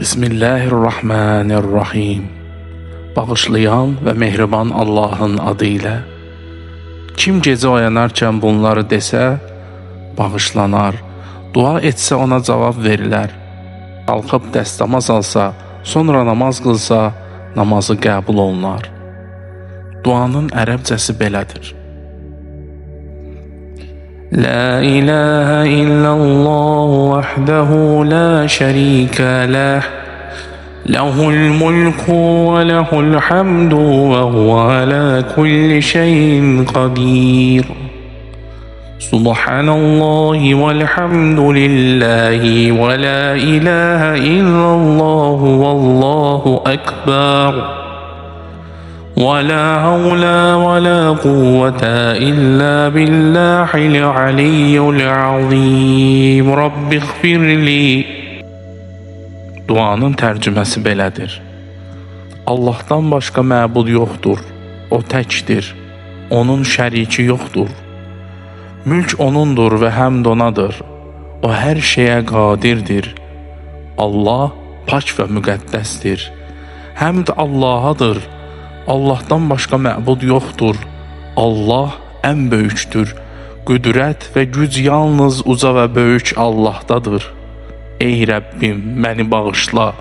Bismillahirrahmanirrahim. Bağışlayan və mehriban Allahın adıyla. Kim gecə oyanarkən bunları desə, bağışlanar. Dua etsə ona cavab verilər. Qalxıb dəstəmaz alsa, sonra namaz qılsa, namazı qəbul olunar. Duanın ərəbcəsi belədir. La ilahe illallah vahdehu la şerike leh. Lehul mulku ve lehul hamdu ve huve ala kulli şeyin kadir. Subhanallahi velhamdülillahi ve la ilahe illallah vallahu ekber. ولا حول ولا قوة إلا بالله العلي العظيم رب اغفر لي. Duanın tərcüməsi belədir. Allahdan başqa məbud yoxdur. O təkdir. Onun şəriki yoxdur. Mülk onundur və həmd onadır. O hər şeyə qadirdir. Allah pak və müqəddəsdir. Həmd Allahadır. Allahdan başqa məbud yoxdur. Allah ən böyükdür. Qüdrət və güc yalnız uca və böyük Allahdadır. Ey Rəbbim, məni bağışla.